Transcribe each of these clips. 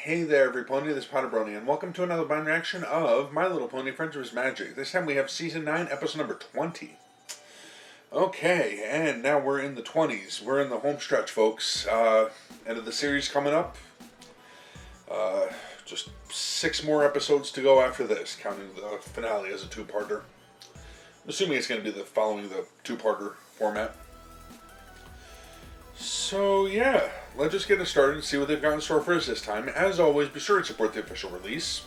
Hey there, every pony, this is PotterBrony, and welcome to another blind reaction of My Little Pony Friendship's Magic. This time we have Season 9, Episode number 20. Okay, and now we're in the 20s. We're in the home stretch, folks. End of the series coming up. Just 6 more episodes to go after this, counting the finale as a two-parter. I'm assuming it's going to be following the two-parter format. So yeah, let's just get it started and see what they've got in store for us this time. As always, be sure to support the official release.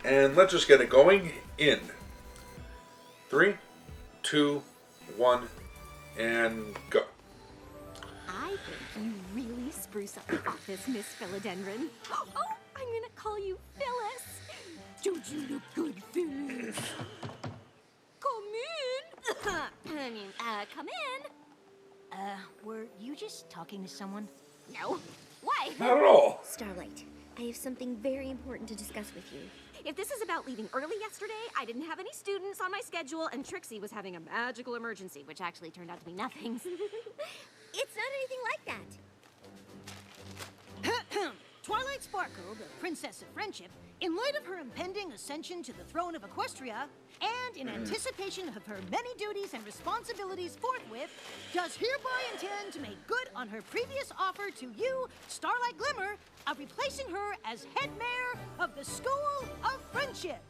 And let's just get it going in 3, 2, 1, and go. I think you really spruce up the office, Miss Philodendron. Oh, I'm gonna call you Phyllis. Don't you look good, Phyllis? Come in. Come in. Were you just talking to someone? No. Why? Not at all. Starlight, I have something very important to discuss with you. If this is about leaving early yesterday, I didn't have any students on my schedule, and Trixie was having a magical emergency, which actually turned out to be nothing. It's not anything like that. Twilight Sparkle, the Princess of Friendship, in light of her impending ascension to the throne of Equestria, and in anticipation of her many duties and responsibilities forthwith, does hereby intend to make good on her previous offer to you, Starlight Glimmer, of replacing her as head mayor of the School of Friendship.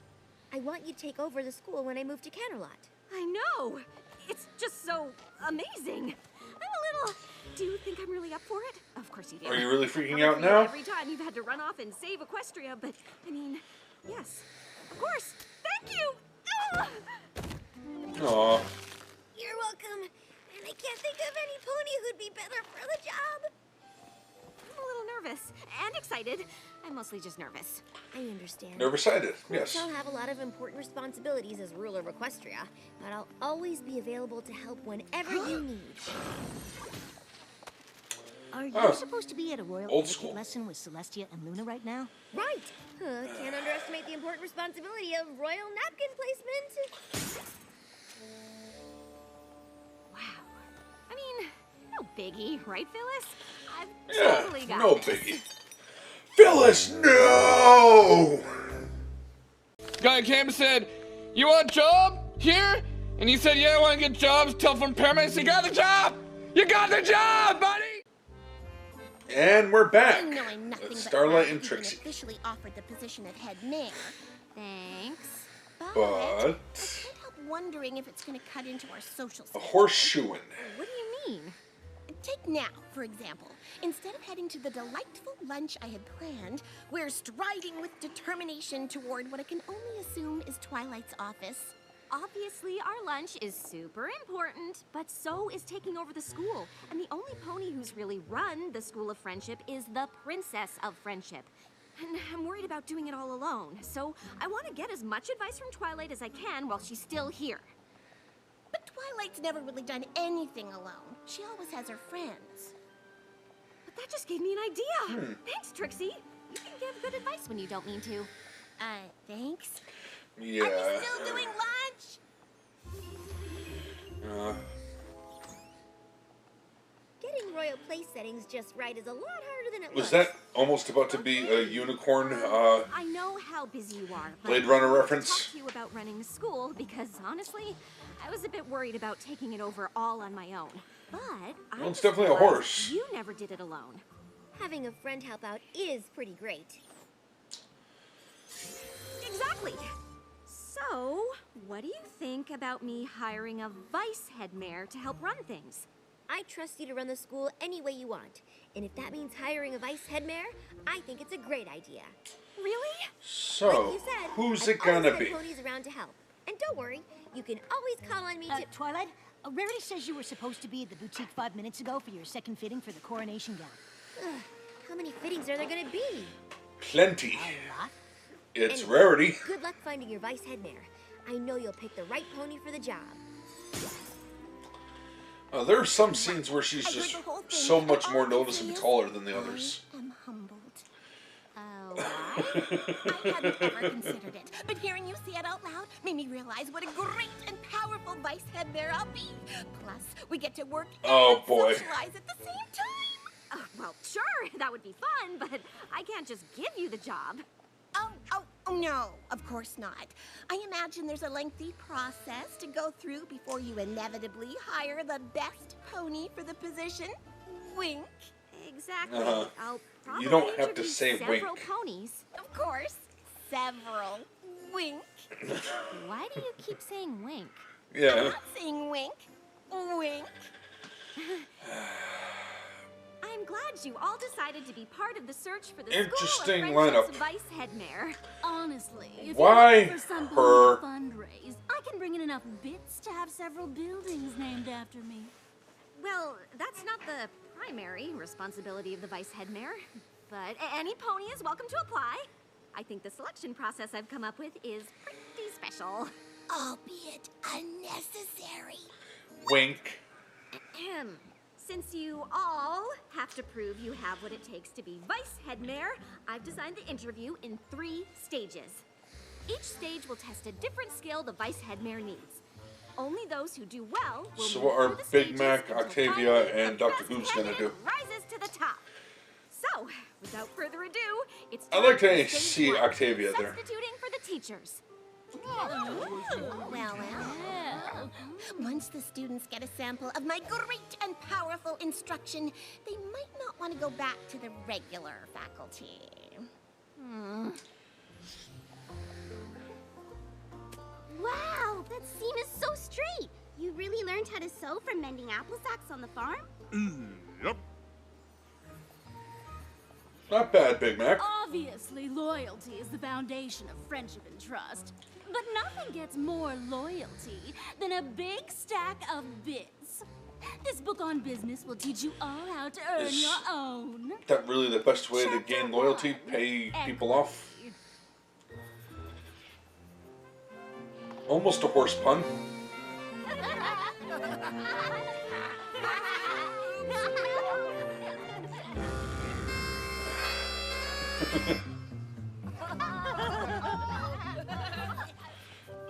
I want you to take over the school when I move to Canterlot. I know. It's just so amazing. I'm a little... Do you think I'm really up for it? Of course you do. Are you really freaking I'm out now? Every time you've had to run off and save Equestria, but, I mean, yes. Of course. Thank you! Aww. You're welcome. And I can't think of any pony who'd be better for the job. I'm a little nervous and excited. I'm mostly just nervous. I understand. Nervous-sided, yes. I'll have a lot of important responsibilities as ruler of Equestria, but I'll always be available to help whenever you need. Are you supposed to be at a royal Old etiquette school. lesson with Celestia and Luna right now? Right. Can't underestimate the important responsibility of royal napkin placement. Wow. I mean, no biggie, right, Phyllis? I've Yeah, totally got no this. biggie. Phyllis, no! Guy came and said, "You want a job here?" And he said, "Yeah, I want to get jobs." Telephone paramedics, you got the job! You got the job, buddy! And we're back. Knowing nothing It's but Starlight that and he's Trixie. been officially offered the position of head mayor. Thanks. But But I can't help wondering if it's going to cut into our social a skills. horseshoeing. What do you mean? Take now, for example. Instead of heading to the delightful lunch I had planned, we're striding with determination toward what I can only assume is Twilight's office. Obviously, our lunch is super important, but so is taking over the school. And the only pony who's really run the School of Friendship is the Princess of Friendship. And I'm worried about doing it all alone, so I want to get as much advice from Twilight as I can while she's still here. But Twilight's never really done anything alone. She always has her friends. But that just gave me an idea. Thanks, Trixie. You can give good advice when you don't mean to. Thanks. Yeah. Are we still doing lunch? Getting royal place settings just right is a lot harder than it looks. Was that almost about to be a unicorn I know how busy you are, but Blade Runner I wanted reference? to talk to you about running the school because honestly, I was a bit worried about taking it over all on my own. But Well, it's just definitely a realized horse. You never did it alone. Having a friend help out is pretty great. Exactly. So, what do you think about me hiring a vice head mayor to help run things? I trust you to run the school any way you want. And if that means hiring a vice head mayor, I think it's a great idea. Really? So, Like you said, who's I've it gonna always be? had ponies around to help. And don't worry, you can always call on me to... Twilight, Rarity says you were supposed to be at the boutique 5 minutes ago for your second fitting for the coronation gown. How many fittings are there gonna be? Plenty. A lot? It's Anyway, Rarity. Good luck finding your vice head mayor. I know you'll pick the right pony for the job. There are some scenes where she's I heard just the whole thing, so and much all more I can say noticeably is taller than the others. I am humbled. Oh, why? I hadn't ever considered it, but hearing you say it out loud made me realize what a great and powerful vice head mayor I'll be. Plus, we get to work Oh, and boy. socialize at the same time. Oh, Well, sure, that would be fun, but I can't just give you the job. Oh, no, of course not. I imagine there's a lengthy process to go through before you inevitably hire the best pony for the position. Wink. Exactly. I'll probably You don't have to interview say several wink. ponies. Of course, several. Wink. Why do you keep saying wink? I'm Yeah. not saying wink. Wink. I'm glad you all decided to be part of the search for the Interesting School of lineup. Friendship's vice head mare. Honestly, if Why you're looking for some her? fundraise, I can bring in enough bits to have several buildings named after me. Well, that's not the primary responsibility of the vice head mare, but any pony is welcome to apply. I think the selection process I've come up with is pretty special. Albeit unnecessary. Wink. Ahem. Since you all have to prove you have what it takes to be vice head mare, I've designed the interview in 3 stages. Each stage will test a different skill the vice head mare needs. Only those who do well will So move what are through the Big stages Mac, until Octavia, finally and the Dr. best Who's gonna candidate do? rises to the top. So, without further ado, it's I time like for to stage see 1, Octavia there. substituting for the teachers. Well. Once the students get a sample of my great and powerful instruction, they might not want to go back to the regular faculty. Wow, that seam is so straight. You really learned how to sew from mending apple sacks on the farm? Yep. Not bad, Big Mac. Obviously, loyalty is the foundation of friendship and trust. But nothing gets more loyalty than a big stack of bits. This book on business will teach you all how to earn Is- your own. That really the best way to Chapter gain loyalty? 1, Pay people equity. off? Almost a horse pun.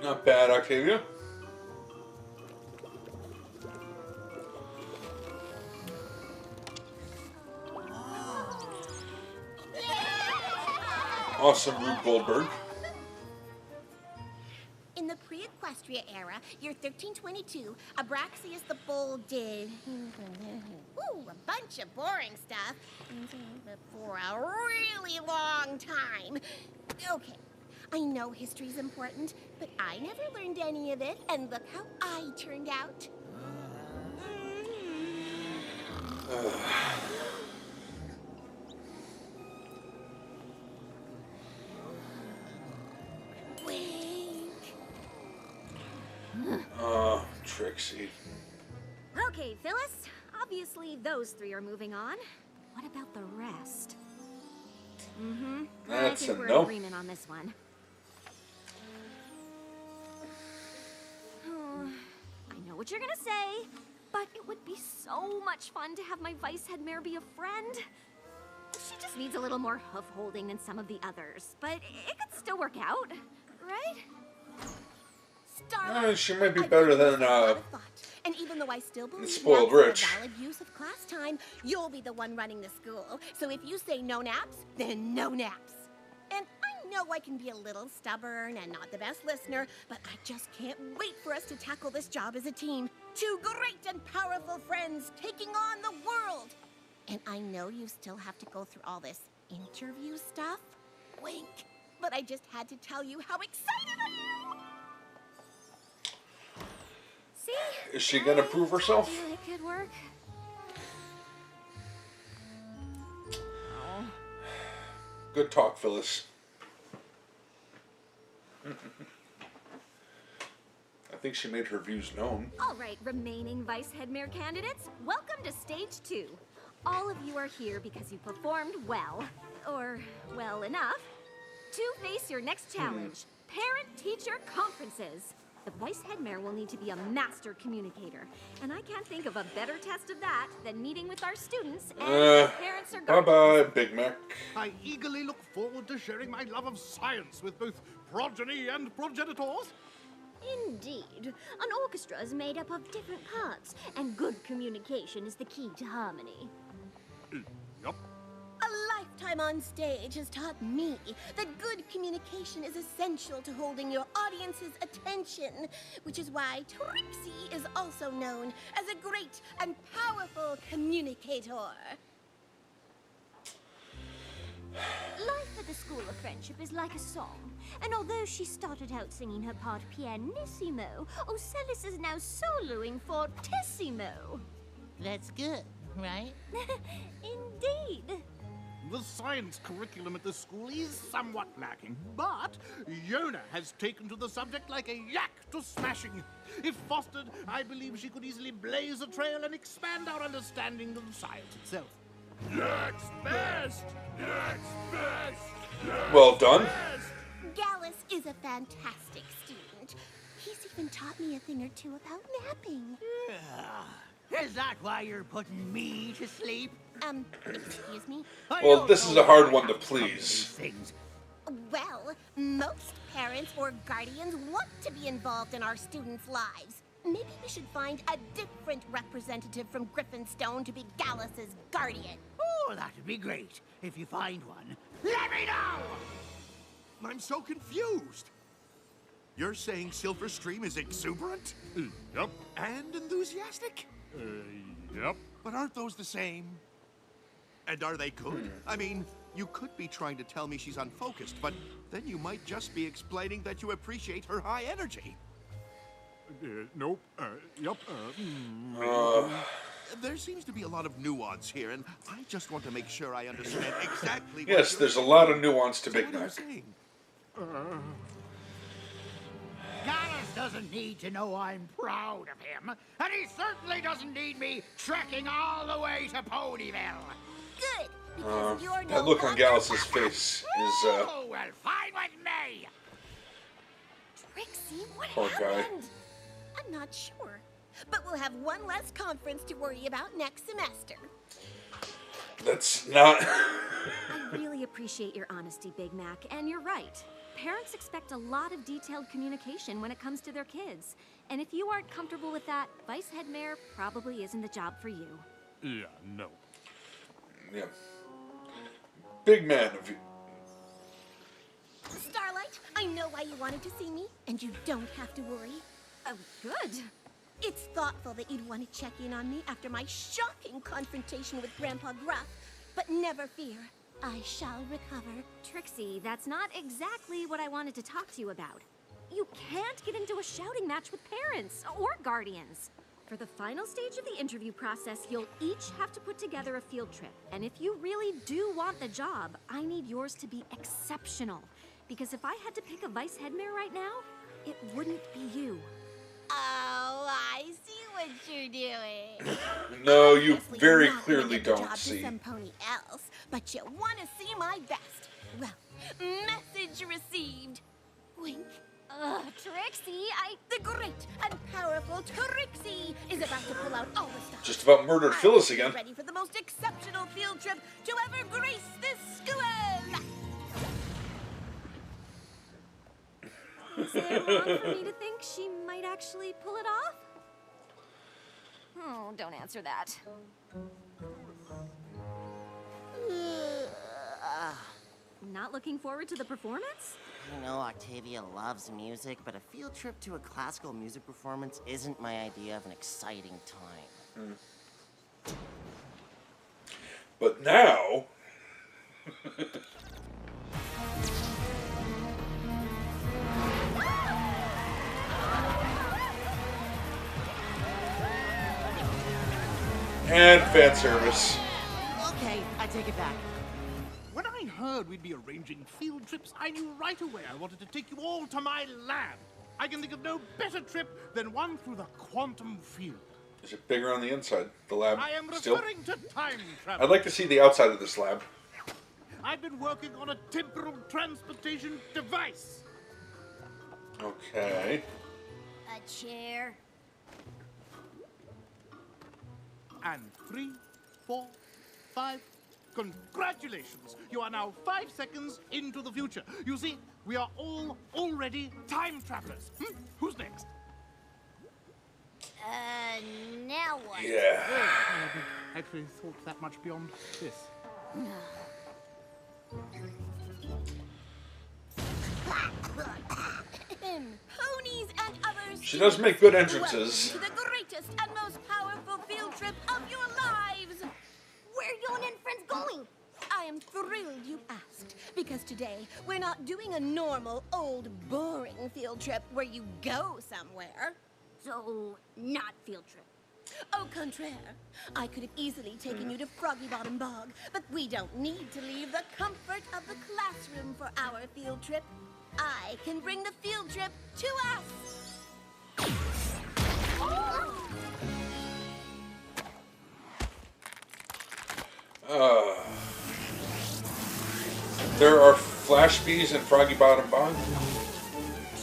Not bad, Octavia. Awesome, Rube Goldberg. In the pre-Equestria era, year 1322, Abraxius the Bold did a bunch of boring stuff for a really long time. Okay, I know history's important, but I never learned any of it, and look how I turned out. Trixie. Okay, Phyllis. Obviously, those 3 are moving on. What about the rest? I That's think a we're no. in agreement on this one. I know what you're gonna say, but it would be so much fun to have my vice head mare be a friend. She just needs a little more hoof holding than some of the others, but it could still work out, right? Starlight, She might be I've better given than this a lot of thought. And even though I still believe Spoiled naps are Rich. a valid use of class time, you'll be the one running the school. So if you say no naps, then no naps. And I know I can be a little stubborn and not the best listener, but I just can't wait for us to tackle this job as a team. 2 great and powerful friends taking on the world. And I know you still have to go through all this interview stuff. Wink. But I just had to tell you how excited I am. See? Is she gonna prove herself? I feel it could work. Good talk, Phyllis. I think she made her views known. All right, remaining vice head mare candidates, welcome to stage 2. All of you are here because you performed well, or well enough, to face your next challenge, parent-teacher conferences. The vice head mare will need to be a master communicator, and I can't think of a better test of that than meeting with our students and their parents or guardians. Bye-bye, Big Mac. I eagerly look forward to sharing my love of science with both progeny and progenitors. Indeed. An orchestra is made up of different parts, and good communication is the key to harmony. lifetime on stage has taught me that good communication is essential to holding your audience's attention, which is why Trixie is also known as a great and powerful communicator. Life at the School of Friendship is like a song, and although she started out singing her part pianissimo, Ocellis is now soloing fortissimo. That's good, right? Indeed. The science curriculum at the school is somewhat lacking, but Yona has taken to the subject like a yak to smashing. If fostered, I believe she could easily blaze a trail and expand our understanding of science itself. Next best! Next best! Well done. Gallus is a fantastic student. He's even taught me a thing or two about napping. Is that why you're putting me to sleep? Excuse me? Well, this is a hard one to please. Well, most parents or guardians want to be involved in our students' lives. Maybe we should find a different representative from Griffinstone to be Gallus's guardian. Oh, that'd be great. If you find one, let me know! I'm so confused. You're saying Silverstream is exuberant? Yep. And enthusiastic? Yep. But aren't those the same? And are they good? I mean, you could be trying to tell me she's unfocused, but then you might just be explaining that you appreciate her high energy. Nope. Yep. There seems to be a lot of nuance here, and I just want to make sure I understand exactly what Yes, there's a lot of nuance to Big what you're Mac. saying. Gallus doesn't need to know I'm proud of him, and he certainly doesn't need me trekking all the way to Ponyville. Good, because you're no That look on longer Gallus's face is, Oh, well, fine with me. Trixie, what Poor guy. happened? I'm not sure, but we'll have one less conference to worry about next semester. that's not... I really appreciate your honesty, Big Mac, and you're right. Parents expect a lot of detailed communication when it comes to their kids. And if you aren't comfortable with that, Vice Head Mayor probably isn't the job for you. Yeah, no. Yeah. Big man of you. Starlight, I know why you wanted to see me, and you don't have to worry. Oh, good. It's thoughtful that you'd want to check in on me after my shocking confrontation with Grandpa Gruff, but never fear, I shall recover. Trixie, that's not exactly what I wanted to talk to you about. You can't get into a shouting match with parents or guardians. For the final stage of the interview process, you'll each have to put together a field trip. And if you really do want the job, I need yours to be exceptional. Because if I had to pick a Vice Head Mayor right now, it wouldn't be you. Oh, I see what you're doing. No, you Obviously, very you're not clearly gonna give the don't job to see. some pony else, but you want to see my best. Well, message received. Wink. Trixie, The great and powerful Trixie is about to pull out all the stops. Just about murdered Phyllis again. Ready for the most exceptional field trip to ever grace this school. Is it wrong for me to think she might actually pull it off? Oh, don't answer that. Not looking forward to the performance? I know Octavia loves music, but a field trip to a classical music performance isn't my idea of an exciting time. But now... and fan service. Okay, I take it back. When I heard we'd be arranging field trips, I knew right away I wanted to take you all to my lab. I can think of no better trip than one through the quantum field. Is it bigger on the inside? The lab I am still? referring to time travel. I'd like to see the outside of this lab. I've been working on a temporal transportation device. Okay. A chair. And 3, 4, 5. Congratulations! You are now 5 seconds into the future. You see, we are all already time travelers. Who's next? Now what? Yeah. Actually thought that much beyond this. Ponies and others. She does make good entrances. Welcome to the greatest and most powerful field trip of your lives. Where are you and your friends going? I am thrilled you asked, because today we're not doing a normal, old, boring field trip where you go somewhere. So, not field trip. Au contraire, I could have easily taken you to Froggy Bottom Bog, but we don't need to leave the comfort of the classroom for our field trip. I can bring the field trip to us. There are flash bees in Froggy Bottom Bog.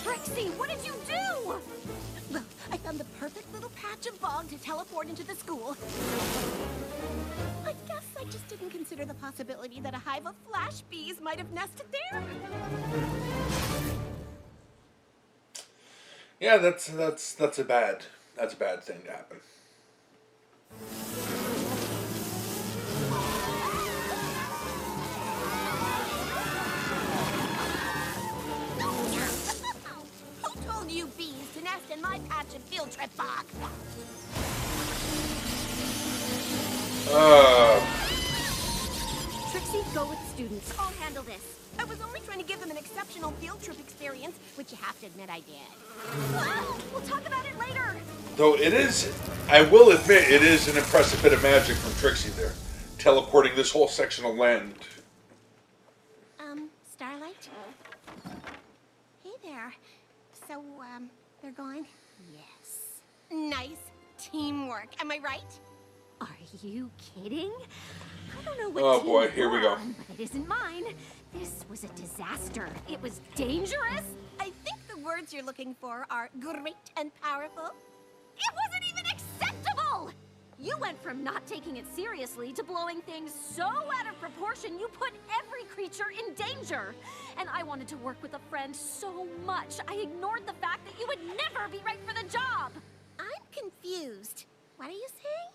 Trixie, what did you do? Well, I found the perfect little patch of bog to teleport into the school. I guess I just didn't consider the possibility that a hive of flash bees might have nested there. Yeah, that's a bad thing to happen. Who told you bees to nest in my patch of field trip bog? Trixie, go with the students. I'll handle this. I was only trying to give them an exceptional field trip experience, which you have to admit I did. We'll talk about it later. Though it is, I will admit, it is an impressive bit of magic from Trixie there, teleporting this whole section of land. Starlight? Hey there. So, they're going? Yes. Nice teamwork, am I right? Are you kidding? I don't know what Oh team boy, you're here we go. on, but it isn't mine. This was a disaster. It was dangerous. I think the words you're looking for are great and powerful. It wasn't even acceptable! You went from not taking it seriously to blowing things so out of proportion you put every creature in danger. And I wanted to work with a friend so much, I ignored the fact that you would never be right for the job. I'm confused. What are you saying?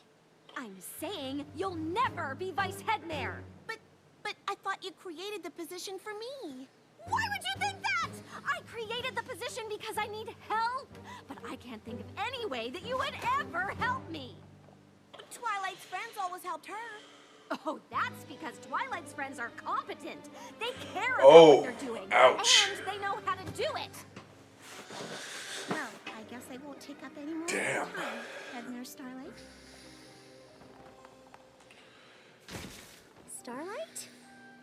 I'm saying you'll never be vice head mayor. But I thought you created the position for me. Why would you think that? I created the position because I need help. But I can't think of any way that you would ever help me. Twilight's friends always helped her. Oh, that's because Twilight's friends are competent. They care about what they're doing. Ouch. And they know how to do it. Well, I guess I won't take up any more Damn. time, Head Mayor Starlight. Starlight?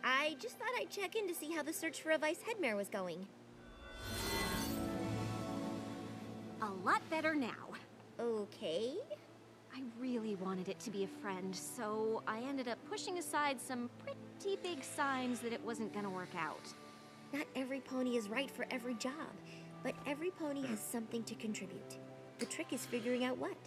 I just thought I'd check in to see how the search for a vice head mayor was going. A lot better now. Okay. I really wanted it to be a friend, so I ended up pushing aside some pretty big signs that it wasn't gonna work out. Not every pony is right for every job, but every pony has something to contribute. The trick is figuring out what.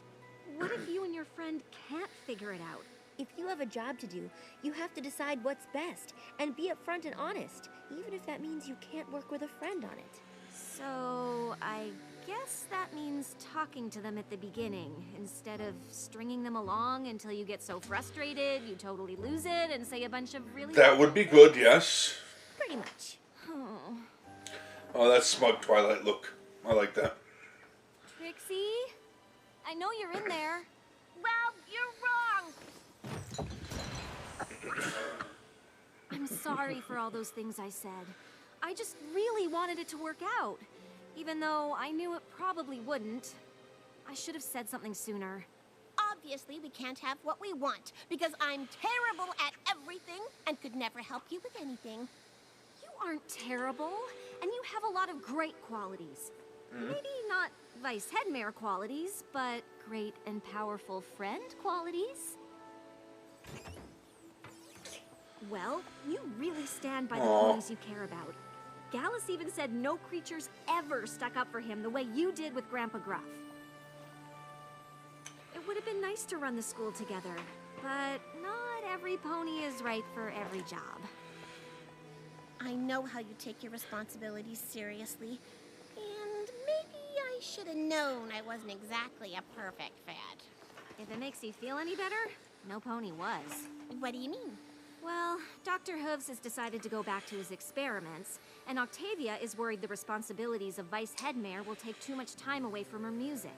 What if you and your friend can't figure it out? If you have a job to do, you have to decide what's best and be upfront and honest, even if that means you can't work with a friend on it. So, I guess that means talking to them at the beginning, instead of stringing them along until you get so frustrated you totally lose it and say a bunch of really... That would be good, yes. Pretty much. Oh. Oh, that smug Twilight look. I like that. Trixie? I know you're in there. Well, you're wrong. I'm sorry for all those things I said. I just really wanted it to work out, even though I knew it probably wouldn't. I should have said something sooner. Obviously, we can't have what we want, because I'm terrible at everything and could never help you with anything. You aren't terrible, and you have a lot of great qualities. Maybe not vice head mayor qualities, but great and powerful friend qualities. Well, you really stand by the ponies you care about. Gallus even said no creatures ever stuck up for him the way you did with Grandpa Gruff. It would have been nice to run the school together, but not every pony is right for every job. I know how you take your responsibilities seriously, and maybe I should have known I wasn't exactly a perfect fit. If it makes you feel any better, no pony was. What do you mean? Well, Dr. Hooves has decided to go back to his experiments, and Octavia is worried the responsibilities of vice head mayor will take too much time away from her music.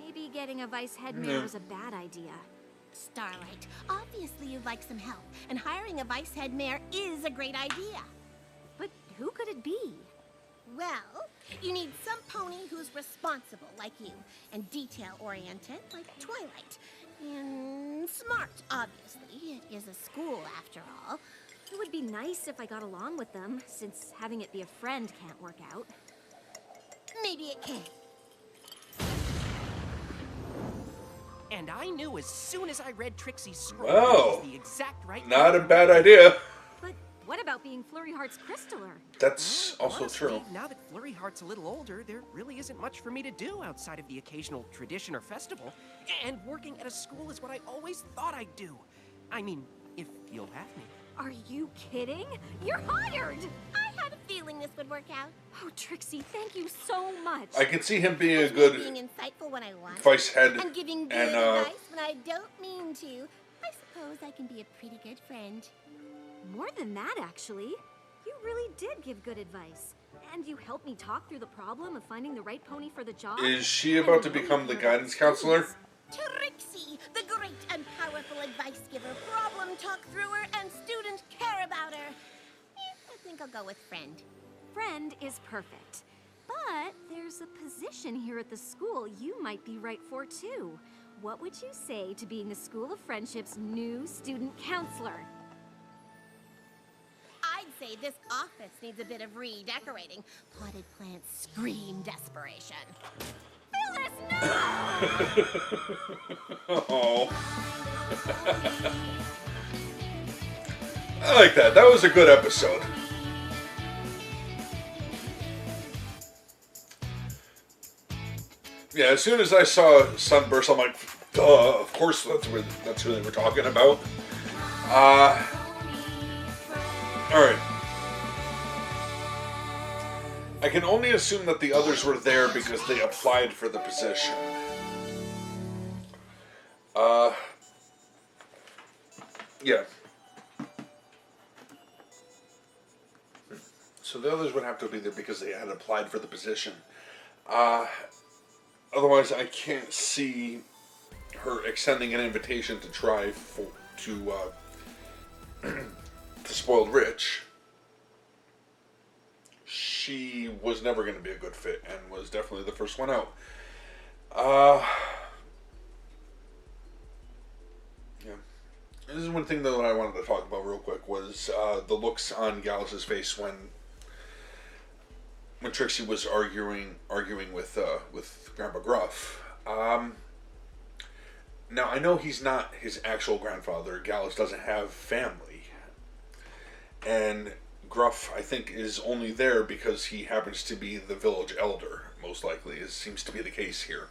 Maybe getting a vice head mayor was a bad idea. Starlight, obviously you'd like some help, and hiring a vice head mayor is a great idea. But who could it be? Well, you need some pony who's responsible like you, and detail-oriented like Twilight, and smart, obviously. It is a school, after all. It would be nice if I got along with them, since having it be a friend can't work out. Maybe it can. And I knew as soon as I read Trixie's scroll Wow. that it was the exact right Not a bad idea. But what about being Flurry Heart's Crystaller? That's also Honestly, true. now that Flurry Heart's a little older, there really isn't much for me to do outside of the occasional tradition or festival. And working at a school is what I always thought I'd do. I mean, if you'll have me. Are you kidding? You're hired! I had a feeling this would work out. Oh, Trixie, thank you so much. I can see him being a Being good insightful when I want, vice head and giving good and advice when I don't mean to. I suppose I can be a pretty good friend. More than that, actually. You really did give good advice. And you helped me talk through the problem of finding the right pony for the job. Is she about to become the guidance counselor? Trixie, the great and powerful advice giver, problem talk thrower, and student care abouter. I think I'll go with friend. Friend is perfect. But there's a position here at the school you might be right for, too. What would you say to being the School of Friendship's new student counselor? I'd say this office needs a bit of redecorating. Potted plants scream desperation. Phyllis, no! Oh. I like that. That was a good episode. Yeah, as soon as I saw Sunburst, I'm like, duh, of course that's who they were talking about. Alright. I can only assume that the others were there because they applied for the position. Yeah. So the others would have to be there because they had applied for the position. Otherwise, I can't see her extending an invitation to try to Spoiled Rich. She was never going to be a good fit and was definitely the first one out. Yeah. This is one thing though that I wanted to talk about real quick was the looks on Gallus' face when Trixie was arguing with Grandpa Gruff. Now I know he's not his actual grandfather. Gallus doesn't have family, and Gruff, I think, is only there because he happens to be the village elder. Most likely, it seems to be the case here.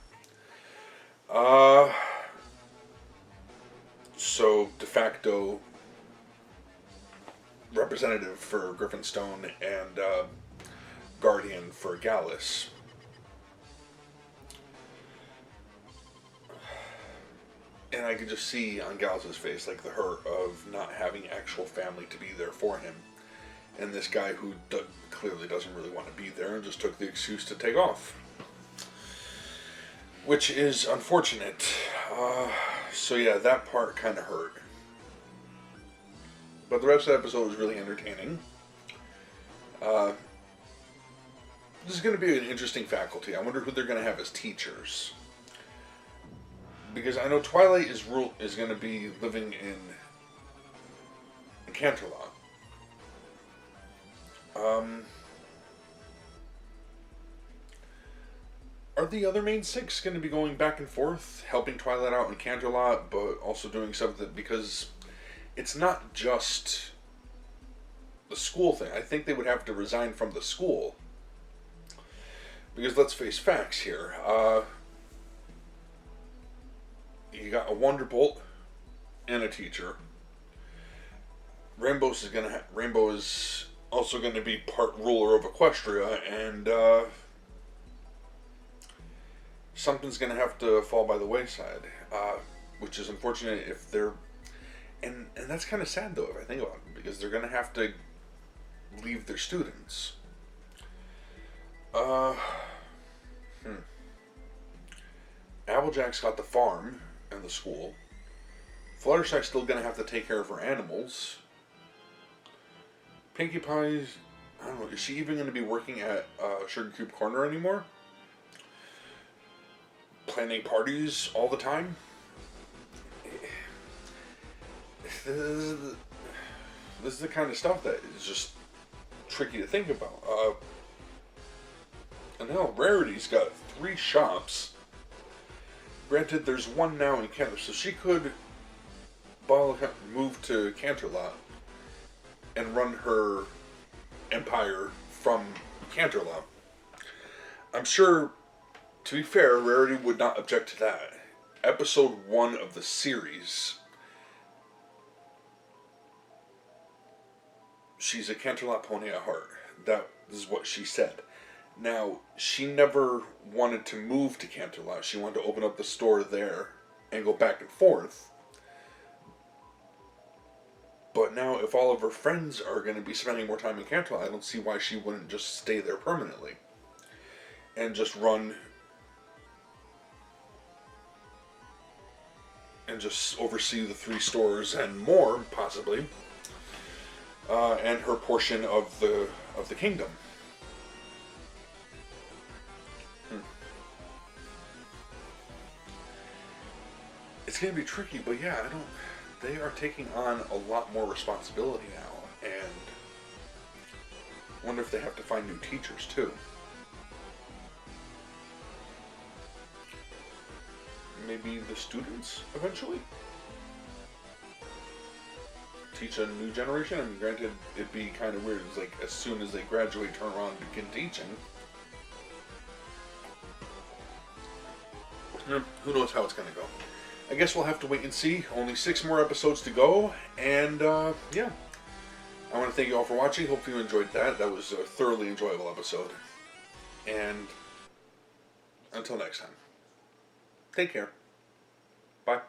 So de facto representative for Griffinstone and guardian for Gallus. And I could just see on Gallus' face like the hurt of not having actual family to be there for him. And this guy who clearly doesn't really want to be there and just took the excuse to take off. Which is unfortunate. So yeah, that part kind of hurt. But the rest of the episode was really entertaining. This is going to be an interesting faculty. I wonder who they're going to have as teachers. Because I know Twilight is going to be living in Canterlot. Are the other main six going to be going back and forth, helping Twilight out in Canterlot, but also doing something? Because it's not just the school thing. I think they would have to resign from the school. Because let's face facts here. You got a Wonderbolt and a teacher. Rainbow is also going to be part ruler of Equestria, and something's going to have to fall by the wayside, which is unfortunate if And that's kind of sad, though, if I think about it, because they're going to have to leave their students. Applejack's got the farm and the school. Fluttershy's still going to have to take care of her animals. Pinkie Pie's, I don't know, is she even going to be working at Sugar Cube Corner anymore? Planning parties all the time? This is the kind of stuff that is just tricky to think about. And now Rarity's got 3 shops. Granted, there's one now in Canada, so she could move to Canterlot and run her empire from Canterlot. I'm sure, to be fair, Rarity would not object to that. Episode 1 of the series, she's a Canterlot pony at heart. That is what she said. Now, she never wanted to move to Canterlot. She wanted to open up the store there and go back and forth. But now, if all of her friends are going to be spending more time in Canterlot, I don't see why she wouldn't just stay there permanently. And just run... and just oversee the 3 stores and more, possibly. And her portion of the kingdom. It's going to be tricky, but yeah, they are taking on a lot more responsibility now, and I wonder if they have to find new teachers too. Maybe the students eventually? Teach a new generation? I mean, granted, it'd be kind of weird. It's like, as soon as they graduate, turn around and begin teaching. Who knows how it's going to go. I guess we'll have to wait and see. Only 6 more episodes to go, and yeah. I want to thank you all for watching. Hope you enjoyed that. That was a thoroughly enjoyable episode. And until next time, take care. Bye.